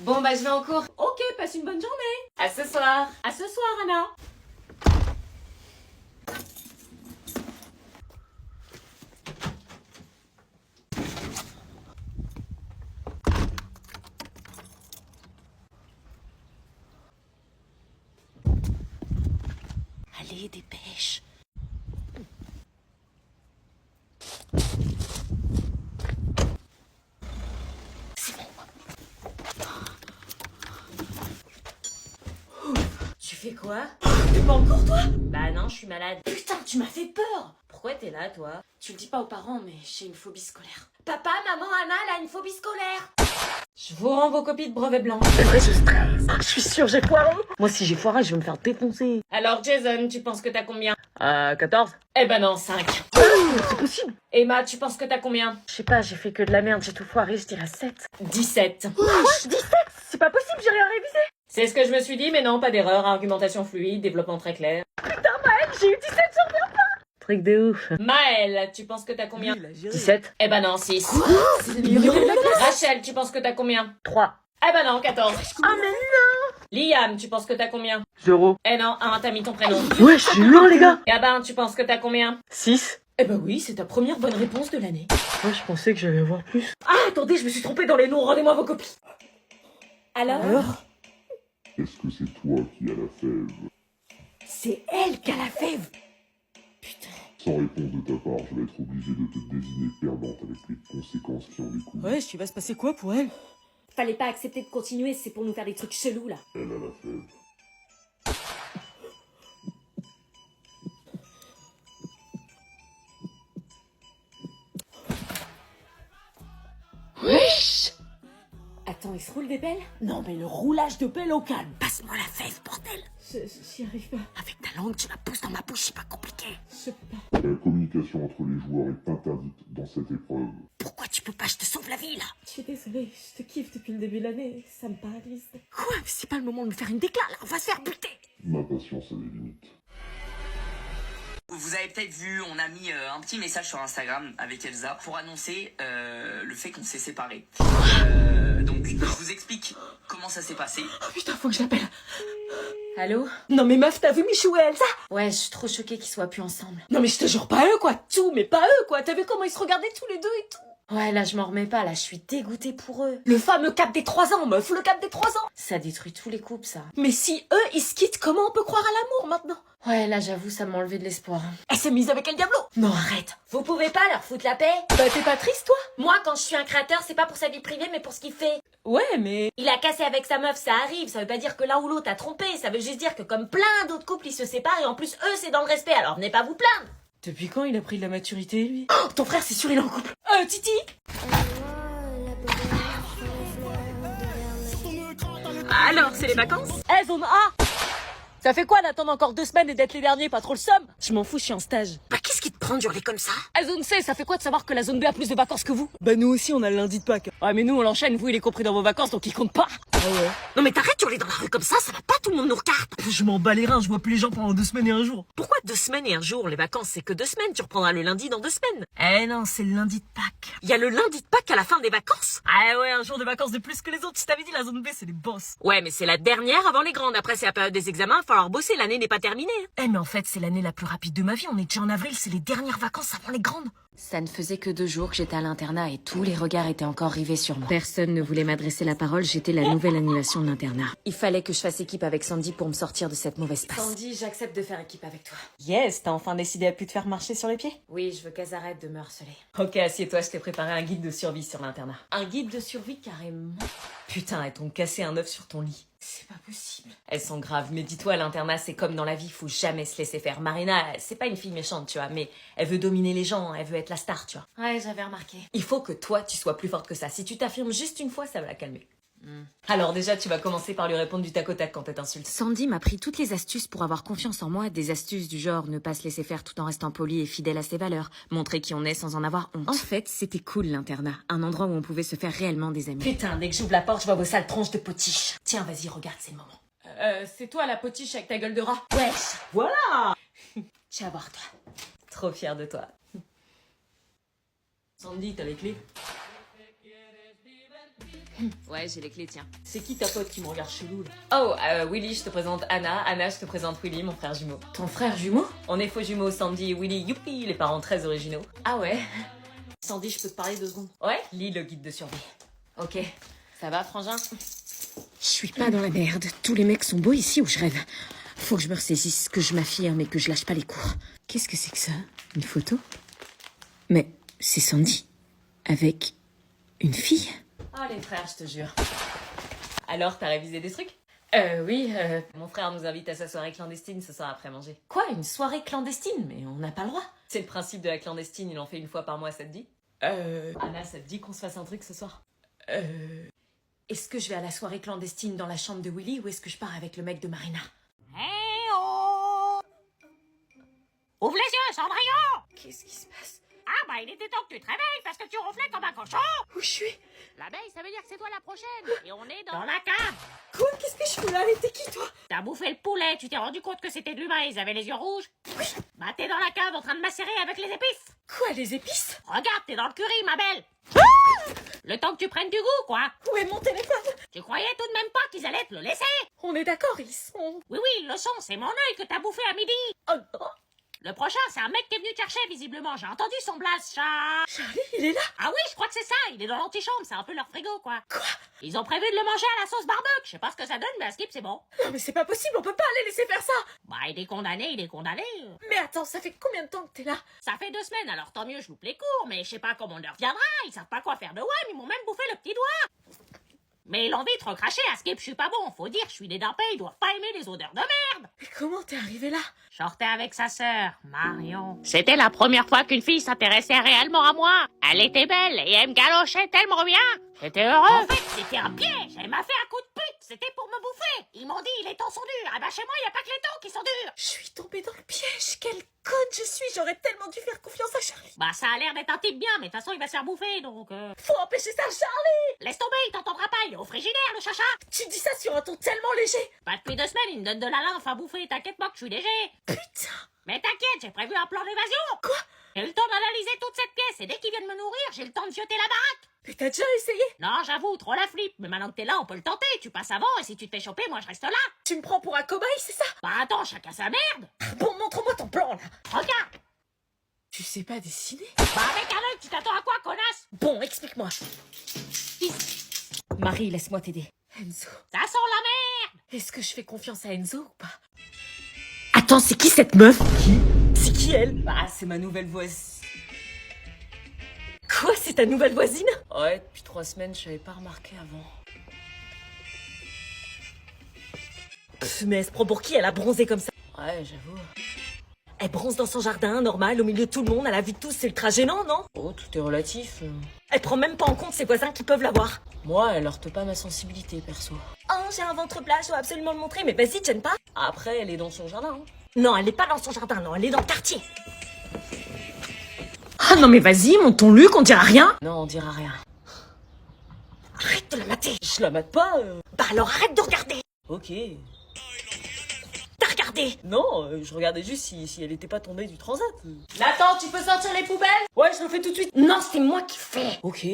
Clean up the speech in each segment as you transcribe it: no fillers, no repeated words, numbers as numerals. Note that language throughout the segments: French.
Bon bah je vais en cours. Ok, passe une bonne journée. À ce soir. À ce soir, Anna. Allez, dépêche. C'est bon. Tu fais quoi? T'es pas en cours, toi? Bah non, je suis malade. Putain, tu m'as fait peur. Pourquoi t'es là, toi? Tu le dis pas aux parents, mais j'ai une phobie scolaire. Papa, maman, Anna, elle a une phobie scolaire. Je vous rends vos copies de brevet blanc. C'est vrai, je stresse. Je suis sûre, j'ai foiré. Moi, si j'ai foiré, je vais me faire défoncer. Alors Jason, tu penses que t'as combien? 14. Eh ben non, 5. C'est possible. Emma, tu penses que t'as combien? Je sais pas, j'ai fait que de la merde, j'ai tout foiré, je dirais 7. 17. Wesh, 17. C'est pas possible, j'ai rien révisé. C'est ce que je me suis dit, mais non, pas d'erreur. Argumentation fluide, développement très clair. Putain, Maëlle, j'ai eu 17 sur 20. Truc de ouf. Maëlle, tu penses que t'as combien? 17. Eh ben non, 6. C'est le meilleur élève de la classe. Rachel, tu penses que t'as combien? 3. Eh ben non, 14. Ah, mais Liam, tu penses que t'as combien? 0. Eh non, 1, t'as mis ton prénom. Wesh, je suis loin, les gars. Gabin, tu penses que t'as combien? 6. Eh ben oui, c'est ta première bonne réponse de l'année. Moi, je pensais que j'allais avoir plus. Ah, attendez, je me suis trompée dans les noms. Rendez-moi vos copies. Alors? Est-ce que c'est toi qui as la fève? C'est elle qui a la fève. Putain. Sans réponse de ta part, je vais être obligé de te désigner perdante avec les conséquences qui en découlent. Ouais, il va se passer quoi pour elle? Fallait pas accepter de continuer, c'est pour nous faire des trucs chelous là. Elle a la fève. Wesh. Attends, il se roule des pelles? Non, mais le roulage de pelle au calme. Passe-moi la fève, bordel! J'y arrive pas. Avec ta langue, tu la pousses dans ma bouche, c'est pas compliqué. Je peux pas. La communication entre les joueurs est interdite dans cette épreuve. Pourquoi tu peux pas, je te sauve la vie là? Je suis désolée, je te kiffe depuis le début de l'année. Ça me paralyse. Quoi? Mais c'est pas le moment de me faire une déclare là, on va se faire buter! Ma patience a des limites. Vous avez peut-être vu, on a mis un petit message sur Instagram avec Elsa pour annoncer le fait qu'on s'est séparés. Donc, je vous explique comment ça s'est passé. Oh putain, faut que je l'appelle. Allô? Non mais meuf, t'as vu Michou et Elsa? Ouais, je suis trop choquée qu'ils soient plus ensemble. Non mais je te jure, pas eux quoi, tout, mais pas eux quoi. T'as vu comment ils se regardaient tous les deux et tout? Ouais, là, je m'en remets pas, là, je suis dégoûtée pour eux. Le fameux cap des 3 ans, meuf, le cap des 3 ans. Ça détruit tous les couples, ça. Mais si eux, ils se quittent, comment on peut croire à l'amour maintenant? Ouais, là, j'avoue, ça m'a enlevé de l'espoir. Elle s'est mise avec El Diablo. Non, arrête. Vous pouvez pas leur foutre la paix? Bah t'es pas triste toi? Moi, quand je suis un créateur, c'est pas pour sa vie privée, mais pour ce qu'il fait. Ouais, mais... Il a cassé avec sa meuf, ça arrive, ça veut pas dire que l'un ou l'autre a trompé, ça veut juste dire que comme plein d'autres couples, ils se séparent et en plus, eux, c'est dans le respect, alors venez pas vous plaindre. Depuis quand il a pris de la maturité, lui? Oh, ton frère, c'est sûr, il est en couple. Titi? Alors, c'est les vacances? Zone A! Ça fait quoi d'attendre encore 2 semaines et d'être les derniers, pas trop le somme? Je m'en fous, je suis en stage. Bah qu'est-ce qui te prend d'hurler comme ça? Zone C, ça fait quoi de savoir que la zone B a plus de vacances que vous? Bah nous aussi, on a le lundi de Pâques. Ouais, mais nous, on l'enchaîne, vous, il est compris dans vos vacances, donc il compte pas. Ah ouais? Non mais t'arrêtes d'hurler dans la rue comme ça va pas, tout le monde nous regarde. Je m'en bats les reins, je vois plus les gens pendant 2 semaines et un jour. Pourquoi 2 semaines et un jour? Les vacances c'est que 2 semaines, tu reprendras le lundi dans 2 semaines. Eh non, c'est le lundi de Pâques. Il y a le lundi de Pâques à la fin des vacances? Ah ouais, un jour de vacances de plus que les autres. Je t'avais dit, la zone B, c'est les boss. Ouais, mais c'est la dernière avant les grandes. Après, c'est la période des examens, il va falloir bosser, l'année n'est pas terminée. Eh mais en fait, c'est l'année la plus rapide de ma vie. On est déjà en avril, c'est les dernières vacances avant les grandes. Ça ne faisait que 2 jours que j'étais à l'internat et tous les regards étaient encore rivés sur moi. Personne ne voulait m'adresser la parole, j'étais la nouvelle animation de l'internat. Il fallait que je fasse équipe avec Sandy pour me sortir de cette mauvaise passe. Sandy, j'accepte de faire équipe avec toi. Yes, t'as enfin décidé à plus te faire marcher sur les pieds? Oui, je veux qu'elles arrêtent de me harceler. Ok, assieds-toi, je t'ai préparé un guide de survie sur l'internat. Un guide de survie carrément? Putain, elles t'ont cassé un œuf sur ton lit. C'est pas possible. Elles sont graves, mais dis-toi, à l'internat, c'est comme dans la vie, faut jamais se laisser faire. Marina, c'est pas une fille méchante, tu vois, mais elle veut dominer les gens, elle veut être la star, tu vois. Ouais, j'avais remarqué. Il faut que toi, tu sois plus forte que ça. Si tu t'affirmes juste une fois, ça va la calmer. Alors déjà, tu vas commencer par lui répondre du tac au tac quand elle t'insulte. Sandy m'a pris toutes les astuces pour avoir confiance en moi, des astuces du genre ne pas se laisser faire tout en restant poli et fidèle à ses valeurs, montrer qui on est sans en avoir honte. En fait, c'était cool l'internat, un endroit où on pouvait se faire réellement des amis. Putain, dès que j'ouvre la porte, je vois vos sales tronches de potiche. Tiens, vas-y, regarde, c'est le moment. C'est toi la potiche avec ta gueule de rat? Wesh. Voilà. Tu vas voir, toi. Trop fière de toi. Sandy, t'as les clés? Ouais, j'ai les clés, tiens. C'est qui ta pote qui me regarde chelou là? Oh, Willy, je te présente Anna. Anna, je te présente Willy, mon frère jumeau. Ton frère jumeau? On est faux jumeaux, Sandy et Willy, youpi, les parents très originaux. Ah ouais? Sandy, je peux te parler 2 secondes? Ouais, lis le guide de survie. Ok. Ça va, frangin? Je suis pas dans la merde. Tous les mecs sont beaux ici où je rêve. Faut que je me ressaisisse, que je m'affirme et que je lâche pas les cours. Qu'est-ce que c'est que ça? Une photo? Mais c'est Sandy. Avec une fille? Ah, les frères, je te jure. Alors, t'as révisé des trucs? Oui, Mon frère nous invite à sa soirée clandestine ce soir après manger. Quoi, une soirée clandestine? Mais on n'a pas le droit. C'est le principe de la clandestine, il en fait 1 fois par mois, ça te dit? Anna, ça te dit qu'on se fasse un truc ce soir? Est-ce que je vais à la soirée clandestine dans la chambre de Willy ou est-ce que je pars avec le mec de Marina? Eh oh! Ouvre les yeux, Cendrillon! Qu'est-ce qui se passe? Ah bah il était temps que tu te réveilles parce que tu ronflais comme un cochon! Où je suis? L'abeille, ça veut dire que c'est toi la prochaine! Et on est dans la cave! Quoi? Qu'est-ce que je fais là? T'es qui, toi? T'as bouffé le poulet, tu t'es rendu compte que c'était de l'humain, ils avaient les yeux rouges? Oui! Bah t'es dans la cave en train de macérer avec les épices! Quoi, les épices? Regarde, t'es dans le curry, ma belle! Le temps que tu prennes du goût, quoi! Où est mon téléphone? Tu croyais tout de même pas qu'ils allaient te le laisser? On est d'accord, ils sont... Oui, oui, ils le sont, c'est mon œil que t'as bouffé à midi! Oh non! Le prochain, c'est un mec qui est venu te chercher, visiblement. J'ai entendu son blaze, chat. Charlie, il est là? Ah oui, je crois que c'est ça. Il est dans l'antichambre. C'est un peu leur frigo, quoi. Quoi? Ils ont prévu de le manger à la sauce barbecue. Je sais pas ce que ça donne, mais à Skip, c'est bon. Non mais c'est pas possible, on peut pas les laisser faire ça! Bah, il est condamné, il est condamné. Mais attends, ça fait combien de temps que t'es là? Ça fait 2 semaines, alors tant mieux, je loupe les cours. Mais je sais pas comment on leur viendra. Ils savent pas quoi faire de WAM. Ils m'ont même bouffé le petit doigt. Mais ils l'ont vite recraché à Skip. Je suis pas bon. Faut dire, je suis des dents ils doivent pas aimer les odeurs de merde. Mais comment t'es arrivé là? Je sortais avec sa sœur, Marion. C'était la première fois qu'une fille s'intéressait réellement à moi. Elle était belle et elle me galochait tellement bien. J'étais heureux. En fait, c'était un piège. Elle m'a fait un coup de pute. C'était pour me bouffer. Ils m'ont dit, les temps sont durs. Ah bah chez moi, y a pas que les temps qui sont durs. Je suis tombée dans le piège, quelle conne je suis, j'aurais tellement dû faire confiance à Charlie. Bah ça a l'air d'être un type bien, mais de toute façon, il va se faire bouffer, donc... Faut empêcher ça, Charlie! Laisse tomber, il t'entendra pas. Il est au frigidaire, le chacha. Tu dis ça sur un ton tellement léger. Bah depuis 2 semaines, il me donne de la lymphe à bouffer. T'inquiète pas que je suis léger. Putain! Mais t'inquiète, j'ai prévu un plan d'évasion. Quoi? J'ai le temps d'analyser toute cette pièce, et dès qu'ils viennent me nourrir, j'ai le temps de fioter la baraque. Mais t'as déjà essayé? Non, j'avoue, trop la flip. Mais maintenant que t'es là, on peut le tenter. Tu passes avant, et si tu te fais choper, moi je reste là. Tu me prends pour un cobaye, c'est ça? Bah attends, chacun sa merde. Bon, montre-moi ton plan, là. Regarde. Tu sais pas dessiner? Bah avec un œil, tu t'attends à quoi, connasse? Bon, explique-moi. Marie, laisse-moi t'aider. Enzo. Ça sent la merde. Est-ce que je fais confiance à Enzo ou pas? Attends, c'est qui cette meuf? C'est qui elle? Bah, c'est ma nouvelle voisine. Quoi, c'est ta nouvelle voisine? Ouais, depuis 3 semaines, je savais pas remarqué avant. Mais elle se prend pour qui? Elle a bronzé comme ça. Ouais, j'avoue. Elle bronze dans son jardin, normal, au milieu de tout le monde, à la vue de tous, c'est ultra gênant, non? Oh, tout est relatif. Elle prend même pas en compte ses voisins qui peuvent la voir. Moi, elle heurte pas ma sensibilité, perso. Oh, j'ai un ventre plat, je dois absolument le montrer, mais vas-y, te gêne pas. Après, elle est dans son jardin. Hein. Non, elle est pas dans son jardin, non, elle est dans le quartier. Ah non mais vas-y, monte ton Luc, on dira rien. Non, on dira rien. Arrête de la mater. Je la mate pas. Bah alors arrête de regarder. Ok. T'as regardé. Non, je regardais juste si elle était pas tombée du transat. Nathan, tu peux sortir les poubelles? Ouais, je le fais tout de suite. Non, c'est moi qui fais. Ok.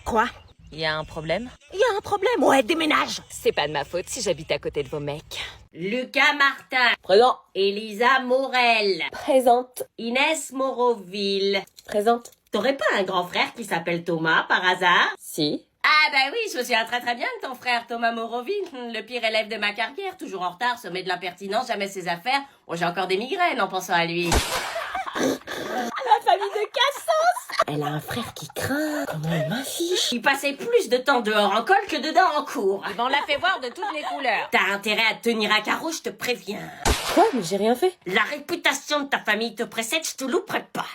Quoi? Y a un problème? Il y a un problème, ouais, déménage. C'est pas de ma faute si j'habite à côté de vos mecs. Lucas Martin. Présent. Elisa Morel. Présente. Inès Moroville. Présente. T'aurais pas un grand frère qui s'appelle Thomas, par hasard? Si. Ah bah oui, je me souviens très bien de ton frère Thomas Moroville, le pire élève de ma carrière, toujours en retard, sommet de l'impertinence, jamais ses affaires. Oh, j'ai encore des migraines en pensant à lui. La famille de Cassos. Elle a un frère qui craint. Comment elle m'affiche? Il passait plus de temps dehors en colle que dedans en cours. On l'a fait voir de toutes les couleurs. T'as intérêt à te tenir à carreau, je te préviens. Quoi? Mais j'ai rien fait. La réputation de ta famille te précède, je te louperai pas.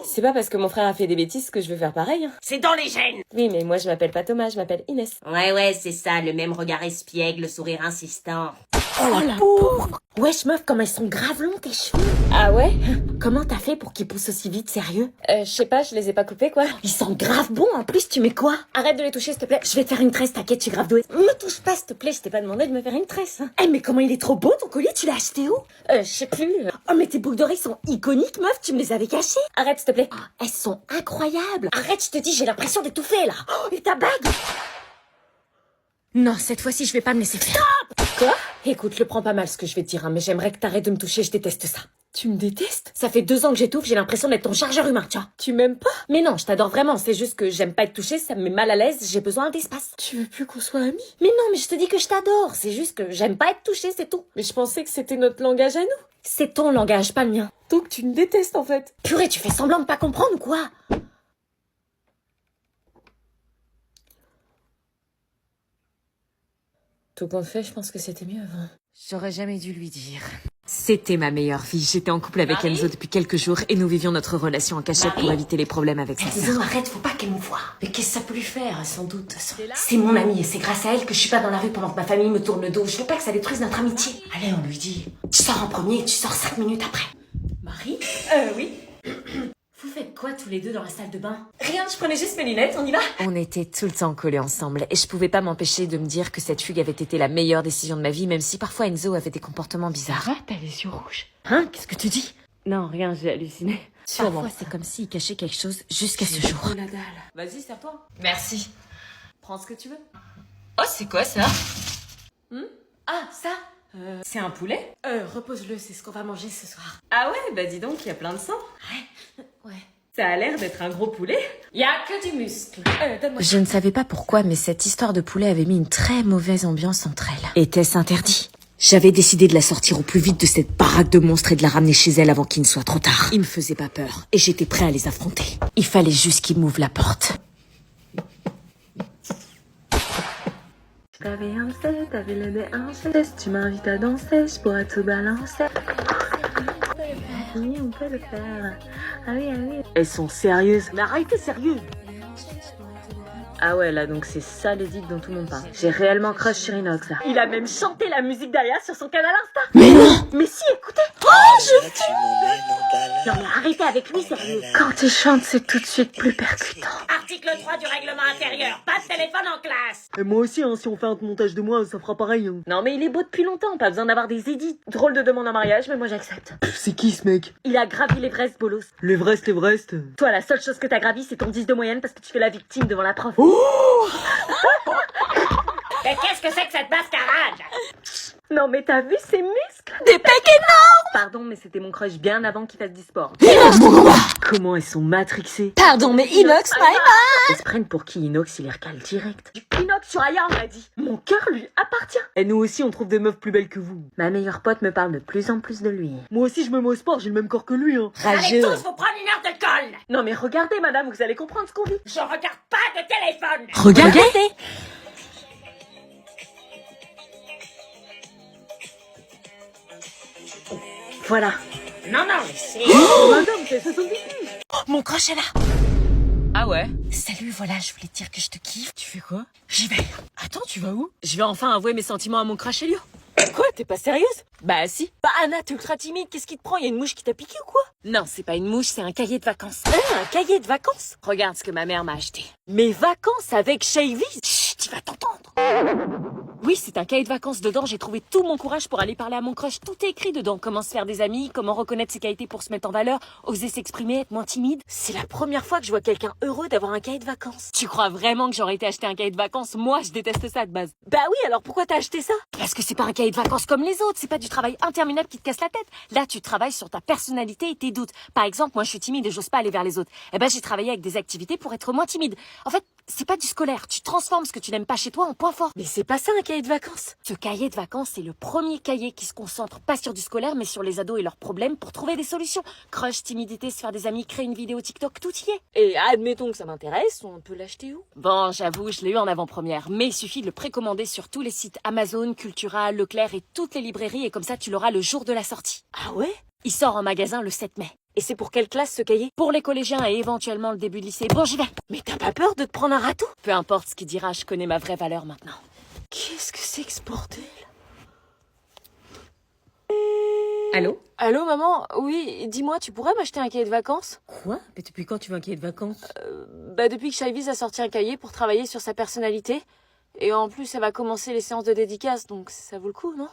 C'est pas parce que mon frère a fait des bêtises que je vais faire pareil. Hein. C'est dans les gènes. Oui, mais moi je m'appelle pas Thomas, je m'appelle Inès. Ouais, c'est ça, le même regard espiègle, le sourire insistant. Oh la pauvre. Wesh meuf, comme elles sont grave longs tes cheveux. Ah ouais? Comment t'as fait pour qu'ils poussent aussi vite, sérieux? Je sais pas, je les ai pas coupés quoi. Ils sont grave bons, en plus tu mets quoi? Arrête de les toucher s'il te plaît. Je vais te faire une tresse, t'inquiète, je suis grave douée. Me touche pas s'il te plaît, je t'ai pas demandé de me faire une tresse. Hein. Eh mais comment il est trop beau ton collier, tu l'as acheté où? Je sais plus. Oh mais tes boucles d'oreilles sont iconiques meuf, tu me les avais cachées. Arrête s'il te plaît. Elles sont incroyables. Arrête, je te dis, j'ai l'impression d'étouffer là. Oh, et ta bague? Non, cette fois-ci, je vais pas me laisser faire. Quoi? Écoute, le prends pas mal ce que je vais te dire, hein, mais j'aimerais que t'arrêtes de me toucher, je déteste ça. Tu me détestes? Ça fait 2 ans que j'étouffe, j'ai l'impression d'être ton chargeur humain, tu vois. Tu m'aimes pas? Mais non, je t'adore vraiment, c'est juste que j'aime pas être touchée, ça me met mal à l'aise, j'ai besoin d'espace. Tu veux plus qu'on soit amis? Mais non, mais je te dis que je t'adore, c'est juste que j'aime pas être touchée, c'est tout. Mais je pensais que c'était notre langage à nous. C'est ton langage, pas le mien. Donc tu me détestes en fait. Purée, tu fais semblant de pas comprendre ou quoi? Tout compte fait, je pense que c'était mieux avant. J'aurais jamais dû lui dire. C'était ma meilleure fille. J'étais en couple avec Marie Enzo depuis quelques jours et nous vivions notre relation en cachette pour éviter les problèmes avec sa sœur. Enzo, arrête, faut pas qu'elle me voie. Mais qu'est-ce que ça peut lui faire, sans doute? C'est mon amie et c'est grâce à elle que je suis pas dans la rue pendant que ma famille me tourne le dos. Je veux pas que ça détruise notre amitié. Allez, on lui dit. Tu sors en premier et tu sors 5 minutes après. Marie? Oui. Vous faites quoi tous les deux dans la salle de bain? Rien, je prenais juste mes lunettes, on y va? On était tout le temps collés ensemble et je pouvais pas m'empêcher de me dire que cette fugue avait été la meilleure décision de ma vie, même si parfois Enzo avait des comportements bizarres. T'as les yeux rouges. Hein? Qu'est-ce que tu dis? Non, rien, j'ai halluciné. Parfois, c'est comme s'il cachait quelque chose jusqu'à ce jour. Oh la dalle. Vas-y, serre-toi. Merci. Prends ce que tu veux. Oh, c'est quoi ça? Ah, ça? C'est un poulet? Repose-le, c'est ce qu'on va manger ce soir. Ah ouais, bah dis donc, il y a plein de sang. Ouais. Ça a l'air d'être un gros poulet. Y a que du muscle. Donne-moi. Je ne savais pas pourquoi, mais cette histoire de poulet avait mis une très mauvaise ambiance entre elles. Était-ce interdit? J'avais décidé de la sortir au plus vite de cette baraque de monstres et de la ramener chez elle avant qu'il ne soit trop tard. Ils me faisaient pas peur et j'étais prêt à les affronter. Il fallait juste qu'ils m'ouvrent la porte. T'avais un set, t'avais le nez un set. Tu m'invites à danser, je pourrais tout balancer. Oui, on peut le faire. Ah oui, ah oui. Elles sont sérieuses. Mais arrêtez, sérieux. Ah ouais, là, donc c'est ça l'édit dont tout le monde parle. J'ai réellement crush sur Inox, là. Il a même chanté la musique derrière sur son canal Insta. Mais non! Mais si, écoutez! Non mais arrêtez avec lui, sérieux. Quand tu chantes, c'est tout de suite plus percutant. Article 3 du règlement intérieur. Pas de téléphone en classe. Et moi aussi, hein, si on fait un montage de moi, ça fera pareil. Hein. Non mais il est beau depuis longtemps, pas besoin d'avoir des édits. Drôle de demande en mariage, mais moi j'accepte. C'est qui ce mec? Il a gravi l'Everest, bolos. L'Everest. Toi, la seule chose que t'as gravi, c'est ton 10 de moyenne parce que tu fais la victime devant la prof. Mais qu'est-ce que c'est que cette mascarade? Non mais t'as vu ses muscles? Des pecs énormes! Pardon, mais c'était mon crush bien avant qu'il fasse du sport. Comment elles sont matrixées? Pardon, mais Inox, Elles se prennent pour qui Inox, il les recale direct. Du Inox sur Aya, on m'a dit. Mon cœur lui appartient. Et nous aussi, on trouve des meufs plus belles que vous. Ma meilleure pote me parle de plus en plus de lui. Moi aussi, je me mets au sport, j'ai le même corps que lui. Hein. Allez tous vous prendre une heure de colle. Non mais regardez madame, vous allez comprendre ce qu'on dit. Je regarde pas de téléphone. Regardez. Voilà. Non, non, mais c'est... Madame, c'est 70. Mon crush est là. Ah ouais? Salut, voilà, je voulais te dire que je te kiffe. Tu fais quoi? J'y vais. Attends, tu vas où? Je vais enfin avouer mes sentiments à mon crush Elio. Quoi, t'es pas sérieuse? Bah si. Bah Anna, t'es ultra timide, qu'est-ce qui te prend? Y'a une mouche qui t'a piqué ou quoi? Non, c'est pas une mouche, c'est un cahier de vacances. Un cahier de vacances? Regarde ce que ma mère m'a acheté. Mes vacances avec Shavy? Chut, tu vas t'entendre. Oui, c'est un cahier de vacances. Dedans, j'ai trouvé tout mon courage pour aller parler à mon crush. Tout est écrit dedans. Comment se faire des amis, comment reconnaître ses qualités pour se mettre en valeur, oser s'exprimer, être moins timide. C'est la première fois que je vois quelqu'un heureux d'avoir un cahier de vacances. Tu crois vraiment que j'aurais été acheter un cahier de vacances? Moi, je déteste ça de base. Bah oui, alors pourquoi t'as acheté ça? Parce que c'est pas un cahier de vacances comme les autres. C'est pas du travail interminable qui te casse la tête. Là, tu travailles sur ta personnalité et tes doutes. Par exemple, moi, je suis timide et j'ose pas aller vers les autres. Eh ben, j'ai travaillé avec des activités pour être moins timide. En fait, c'est pas du scolaire. Tu transformes ce que tu n'aimes pas chez toi en point fort. Mais c'est pas ça un cahier de vacances. Ce cahier de vacances, c'est le premier cahier qui se concentre pas sur du scolaire, mais sur les ados et leurs problèmes pour trouver des solutions. Crush, timidité, se faire des amis, créer une vidéo TikTok, tout y est. Et admettons que ça m'intéresse, on peut l'acheter où? Bon, j'avoue, je l'ai eu en avant-première, mais il suffit de le précommander sur tous les sites Amazon, Cultura, Leclerc et toutes les librairies, et comme ça, tu l'auras le jour de la sortie. Ah ouais? Il sort en magasin le 7 mai. Et c'est pour quelle classe ce cahier? Pour les collégiens et éventuellement le début de lycée. Bon, j'y vais. Mais t'as pas peur de te prendre un râteau? Peu importe ce qu'il dira, je connais ma vraie valeur maintenant. Qu'est-ce que c'est que ce bordel? Allô? Allô, maman? Oui, dis-moi, tu pourrais m'acheter un cahier de vacances? Quoi? Mais depuis quand tu veux un cahier de vacances? Depuis que Shaviz a sorti un cahier pour travailler sur sa personnalité. Et en plus, elle va commencer les séances de dédicace, donc ça vaut le coup, non?